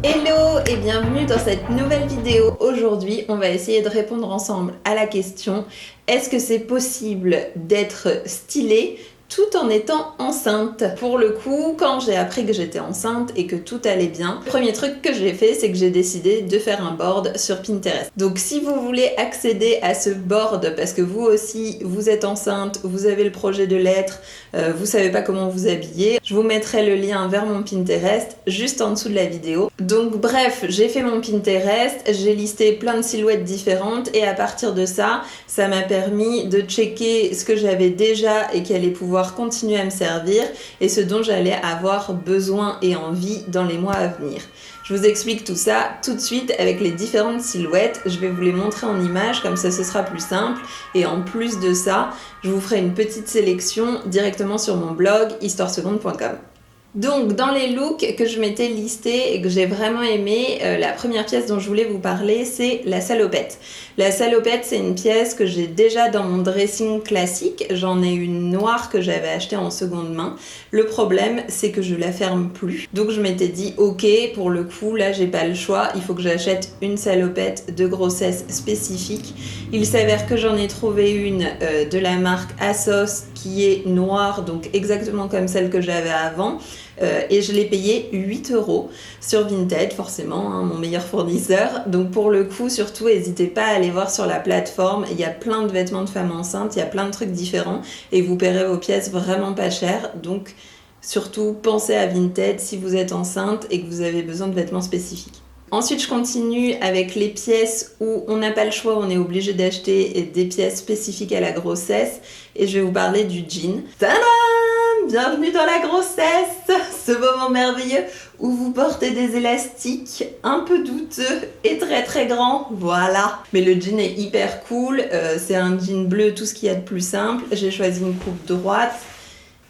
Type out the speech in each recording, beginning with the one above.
Hello et bienvenue dans cette nouvelle vidéo. Aujourd'hui, on va essayer de répondre ensemble à la question: est-ce que c'est possible d'être stylé tout en étant enceinte? Pour le coup, quand j'ai appris que j'étais enceinte et que tout allait bien, le premier truc que j'ai fait, c'est que j'ai décidé de faire un board sur Pinterest. Donc si vous voulez accéder à ce board, parce que vous aussi, vous êtes enceinte, vous avez le projet de l'être, vous savez pas comment vous habiller, je vous mettrai le lien vers mon Pinterest juste en dessous de la vidéo. Donc bref, j'ai fait mon Pinterest, j'ai listé plein de silhouettes différentes et à partir de ça, ça m'a permis de checker ce que j'avais déjà et qui allait pouvoir continuer à me servir et ce dont j'allais avoir besoin et envie dans les mois à venir. Je vous explique tout ça tout de suite avec les différentes silhouettes. Je vais vous les montrer en images, comme ça ce sera plus simple. Et en plus de ça, je vous ferai une petite sélection directement sur mon blog histoireseconde.com. Donc dans les looks que je m'étais listés et que j'ai vraiment aimé, la première pièce dont je voulais vous parler, c'est la salopette. La salopette, c'est une pièce que j'ai déjà dans mon dressing classique. J'en ai une noire que j'avais achetée en seconde main. Le problème, c'est que je la ferme plus. Donc je m'étais dit, ok, pour le coup, là j'ai pas le choix, il faut que j'achète une salopette de grossesse spécifique. Il s'avère que j'en ai trouvé une de la marque Assos qui est noire, donc exactement comme celle que j'avais avant. Et je l'ai payé 8 € sur Vinted, forcément, hein, mon meilleur fournisseur. Donc pour le coup, surtout, n'hésitez pas à aller voir sur la plateforme. Il y a plein de vêtements de femmes enceintes, il y a plein de trucs différents et vous paierez vos pièces vraiment pas cher. Donc surtout, pensez à Vinted si vous êtes enceinte et que vous avez besoin de vêtements spécifiques. Ensuite, je continue avec les pièces où on n'a pas le choix, on est obligé d'acheter des pièces spécifiques à la grossesse. Et je vais vous parler du jean. Tadam! Bienvenue dans la grossesse, ce moment merveilleux où vous portez des élastiques un peu douteux et très très grands, voilà. Mais le jean est hyper cool, c'est un jean bleu, tout ce qu'il y a de plus simple. J'ai choisi une coupe droite,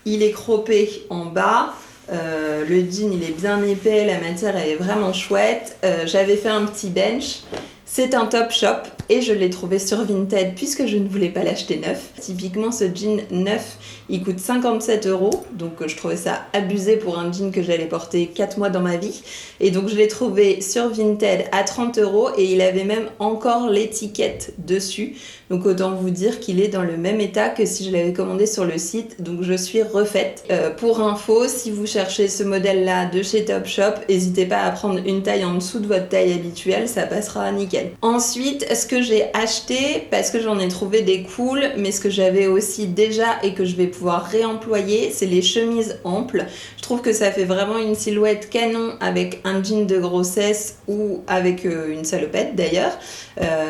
il est croppé en bas. Le jean il est bien épais, la matière elle est vraiment chouette. J'avais fait un petit bench. C'est un Topshop et je l'ai trouvé sur Vinted puisque je ne voulais pas l'acheter neuf. Typiquement ce jean neuf il coûte 57 €, donc je trouvais ça abusé pour un jean que j'allais porter 4 mois dans ma vie. Et donc je l'ai trouvé sur Vinted à 30 € et il avait même encore l'étiquette dessus. Donc autant vous dire qu'il est dans le même état que si je l'avais commandé sur le site, donc je suis refaite. Pour info, si vous cherchez ce modèle-là de chez Topshop, n'hésitez pas à prendre une taille en dessous de votre taille habituelle, ça passera nickel. Ensuite, ce que j'ai acheté, parce que j'en ai trouvé des cool, mais ce que j'avais aussi déjà et que je vais pouvoir réemployer, c'est les chemises amples. Je trouve que ça fait vraiment une silhouette canon avec un jean de grossesse ou avec une salopette d'ailleurs.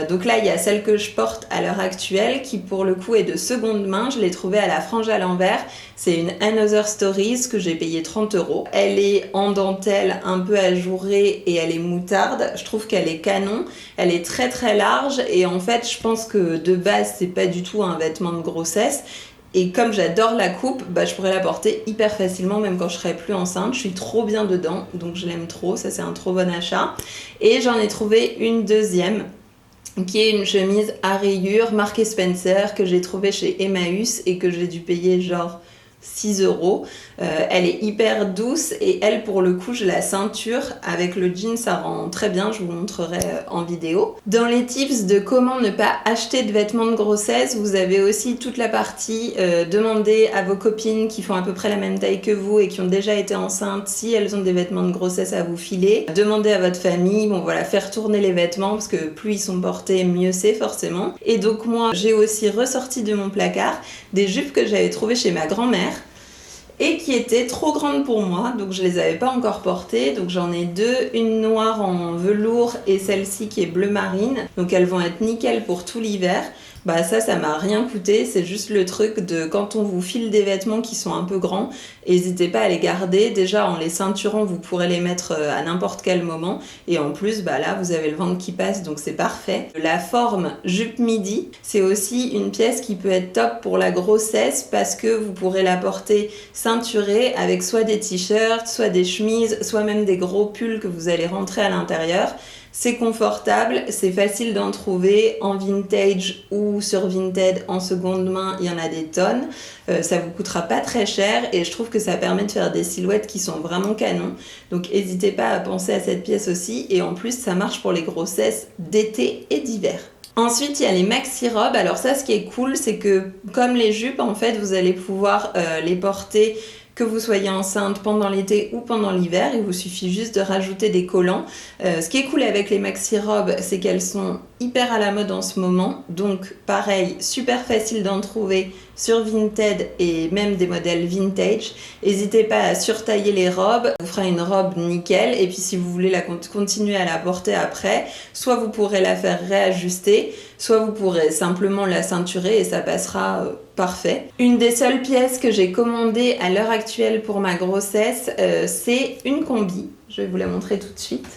Donc là, il y a celle que je porte à l'heure actuelle qui pour le coup est de seconde main. Je l'ai trouvée à la frange à l'envers. C'est une Another Stories que j'ai payé 30 €. Elle est en dentelle un peu ajourée et elle est moutarde. Je trouve qu'elle est canon. Elle est très très large et en fait, je pense que de base, c'est pas du tout un vêtement de grossesse. Et comme j'adore la coupe, je pourrais la porter hyper facilement même quand je serai plus enceinte. Je suis trop bien dedans, donc je l'aime trop. Ça, c'est un trop bon achat. Et j'en ai trouvé une deuxième qui est une chemise à rayures marquée Spencer que j'ai trouvée chez Emmaüs et que j'ai dû payer genre 6 €. Elle est hyper douce et elle pour le coup je la ceinture avec le jean, ça rend très bien, je vous montrerai en vidéo. Dans les tips de comment ne pas acheter de vêtements de grossesse, vous avez aussi toute la partie demander à vos copines qui font à peu près la même taille que vous et qui ont déjà été enceintes si elles ont des vêtements de grossesse à vous filer. Demandez à votre famille, bon voilà, faire tourner les vêtements parce que plus ils sont portés, mieux c'est forcément. Et donc moi j'ai aussi ressorti de mon placard des jupes que j'avais trouvées chez ma grand-mère et qui étaient trop grandes pour moi, donc je les avais pas encore portées. Donc j'en ai deux, une noire en velours et celle-ci qui est bleu marine, donc elles vont être nickel pour tout l'hiver. Ça m'a rien coûté, c'est juste le truc de quand on vous file des vêtements qui sont un peu grands, n'hésitez pas à les garder. Déjà en les ceinturant, vous pourrez les mettre à n'importe quel moment et en plus là vous avez le ventre qui passe, donc c'est parfait. La forme jupe midi, c'est aussi une pièce qui peut être top pour la grossesse parce que vous pourrez la porter ceinturée avec soit des t-shirts, soit des chemises, soit même des gros pulls que vous allez rentrer à l'intérieur. C'est confortable, c'est facile d'en trouver en vintage ou sur Vinted en seconde main, il y en a des tonnes. Ça vous coûtera pas très cher et je trouve que ça permet de faire des silhouettes qui sont vraiment canons. Donc n'hésitez pas à penser à cette pièce aussi et en plus ça marche pour les grossesses d'été et d'hiver. Ensuite, il y a les maxi-robes. Alors ça, ce qui est cool, c'est que comme les jupes, en fait, vous allez pouvoir les porter que vous soyez enceinte pendant l'été ou pendant l'hiver. Il vous suffit juste de rajouter des collants. Ce qui est cool avec les maxi-robes, c'est qu'elles sont hyper à la mode en ce moment. Donc pareil, super facile d'en trouver sur Vinted et même des modèles vintage. N'hésitez pas à surtailler les robes. Vous ferez une robe nickel. Et puis si vous voulez continuer à la porter après, soit vous pourrez la faire réajuster, soit vous pourrez simplement la ceinturer et ça passera parfait. Une des seules pièces que j'ai commandées à l'heure actuelle pour ma grossesse, c'est une combi. Je vais vous la montrer tout de suite.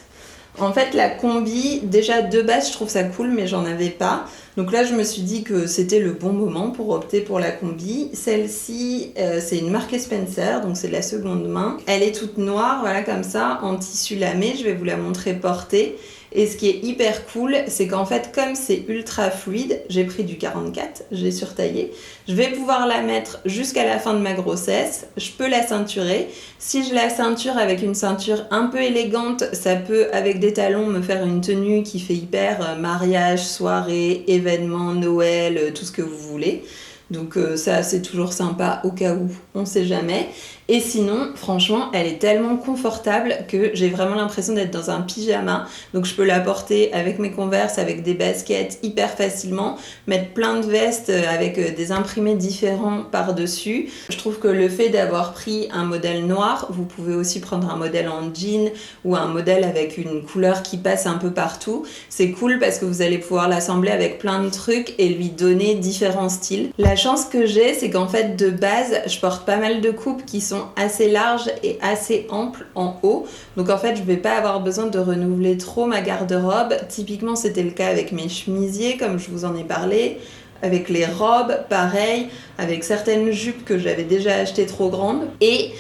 En fait, la combi, déjà de base, je trouve ça cool, mais j'en avais pas. Donc là, je me suis dit que c'était le bon moment pour opter pour la combi. Celle-ci, c'est une marque Spencer, donc c'est de la seconde main. Elle est toute noire, voilà, comme ça, en tissu lamé. Je vais vous la montrer portée. Et ce qui est hyper cool, c'est qu'en fait, comme c'est ultra fluide, j'ai pris du 44, j'ai surtaillé. Je vais pouvoir la mettre jusqu'à la fin de ma grossesse. Je peux la ceinturer. Si je la ceinture avec une ceinture un peu élégante, ça peut, avec des talons, me faire une tenue qui fait hyper mariage, soirée, événement, Noël, tout ce que vous voulez. Donc ça, c'est toujours sympa au cas où, on sait jamais. Et sinon, franchement, elle est tellement confortable que j'ai vraiment l'impression d'être dans un pyjama. Donc je peux la porter avec mes Converse, avec des baskets hyper facilement, mettre plein de vestes avec des imprimés différents par-dessus. Je trouve que le fait d'avoir pris un modèle noir, vous pouvez aussi prendre un modèle en jean ou un modèle avec une couleur qui passe un peu partout. C'est cool parce que vous allez pouvoir l'assembler avec plein de trucs et lui donner différents styles. La chance que j'ai, c'est qu'en fait, de base, je porte pas mal de coupes qui sont assez larges et assez amples en haut. Donc en fait, je vais pas avoir besoin de renouveler trop ma garde-robe. Typiquement, c'était le cas avec mes chemisiers, comme je vous en ai parlé. Avec les robes, pareil. Avec certaines jupes que j'avais déjà achetées trop grandes. Et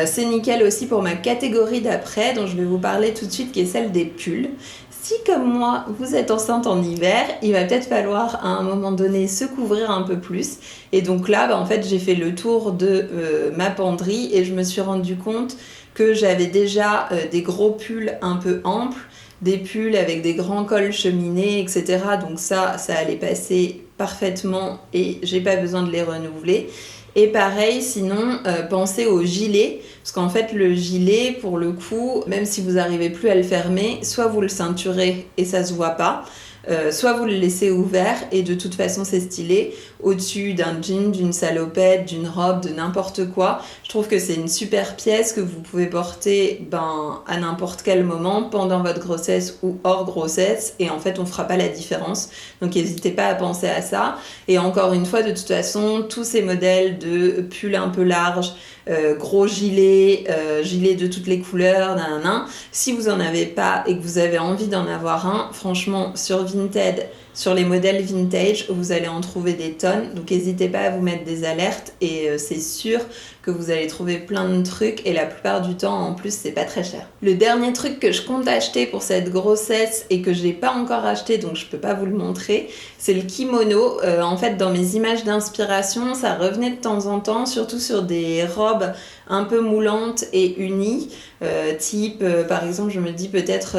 c'est nickel aussi pour ma catégorie d'après, dont je vais vous parler tout de suite, qui est celle des pulls. Si comme moi, vous êtes enceinte en hiver, il va peut-être falloir à un moment donné se couvrir un peu plus. Et donc là, en fait, j'ai fait le tour de ma penderie et je me suis rendu compte que j'avais déjà des gros pulls un peu amples, des pulls avec des grands cols cheminés, etc. Donc ça allait passer parfaitement et j'ai pas besoin de les renouveler. Et pareil, sinon, pensez au gilet, parce qu'en fait, le gilet, pour le coup, même si vous n'arrivez plus à le fermer, soit vous le ceinturez et ça se voit pas, soit vous le laissez ouvert et de toute façon c'est stylé au-dessus d'un jean, d'une salopette, d'une robe, de n'importe quoi. Je trouve que c'est une super pièce que vous pouvez porter à n'importe quel moment pendant votre grossesse ou hors grossesse et en fait on fera pas la différence. Donc n'hésitez pas à penser à ça. Et encore une fois, de toute façon, tous ces modèles de pulls un peu larges, gros gilets, gilets de toutes les couleurs, si vous en avez pas et que vous avez envie d'en avoir un, franchement sur Vinted, sur les modèles vintage, vous allez en trouver des tonnes, donc n'hésitez pas à vous mettre des alertes et c'est sûr que vous allez trouver plein de trucs et la plupart du temps en plus c'est pas très cher. Le dernier truc que je compte acheter pour cette grossesse et que j'ai pas encore acheté donc je peux pas vous le montrer, c'est le kimono. En fait dans mes images d'inspiration ça revenait de temps en temps, surtout sur des robes un peu moulantes et unies, type par exemple je me dis peut-être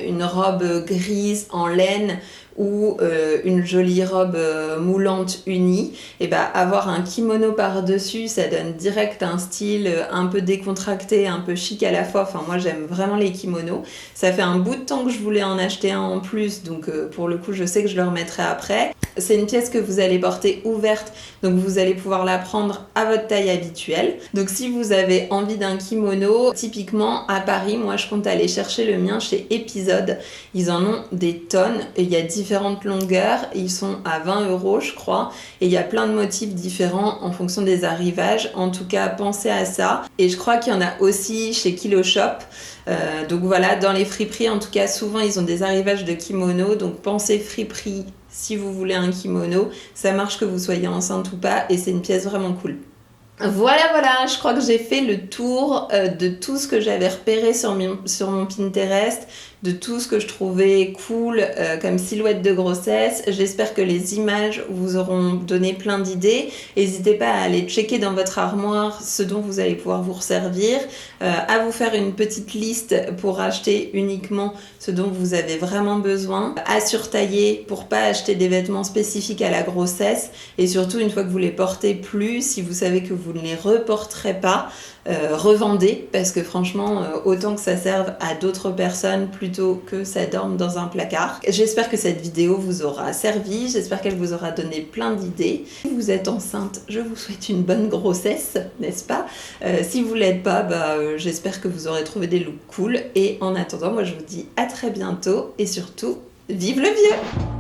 une robe grise en laine ou une jolie robe moulante unie, et avoir un kimono par-dessus, ça donne direct un style un peu décontracté, un peu chic à la fois. Enfin, moi, j'aime vraiment les kimonos. Ça fait un bout de temps que je voulais en acheter un en plus, donc pour le coup, je sais que je le remettrai après. C'est une pièce que vous allez porter ouverte, donc vous allez pouvoir la prendre à votre taille habituelle. Donc si vous avez envie d'un kimono, typiquement à Paris, moi je compte aller chercher le mien chez Épisode. Ils en ont des tonnes et il y a différentes longueurs. Ils sont à 20 € je crois et il y a plein de motifs différents en fonction des arrivages. En tout cas, pensez à ça. Et je crois qu'il y en a aussi chez Kilo Shop. Donc voilà, dans les friperies, en tout cas, souvent ils ont des arrivages de kimono. Donc pensez friperie si vous voulez un kimono. Ça marche que vous soyez enceinte ou pas et c'est une pièce vraiment cool. Voilà, je crois que j'ai fait le tour de tout ce que j'avais repéré sur mon Pinterest, de tout ce que je trouvais cool comme silhouette de grossesse. J'espère que les images vous auront donné plein d'idées. N'hésitez pas à aller checker dans votre armoire ce dont vous allez pouvoir vous resservir, à vous faire une petite liste pour acheter uniquement ce dont vous avez vraiment besoin, à surtailler pour pas acheter des vêtements spécifiques à la grossesse, et surtout une fois que vous les portez plus, si vous savez que vous ne les reporterez pas, revendez, parce que franchement autant que ça serve à d'autres personnes plutôt que ça dorme dans un placard. J'espère que cette vidéo vous aura servi, j'espère qu'elle vous aura donné plein d'idées. Si vous êtes enceinte, je vous souhaite une bonne grossesse, n'est-ce pas? Si vous l'êtes pas, j'espère que vous aurez trouvé des looks cool, et en attendant, moi je vous dis à très bientôt, et surtout, vive le vieux!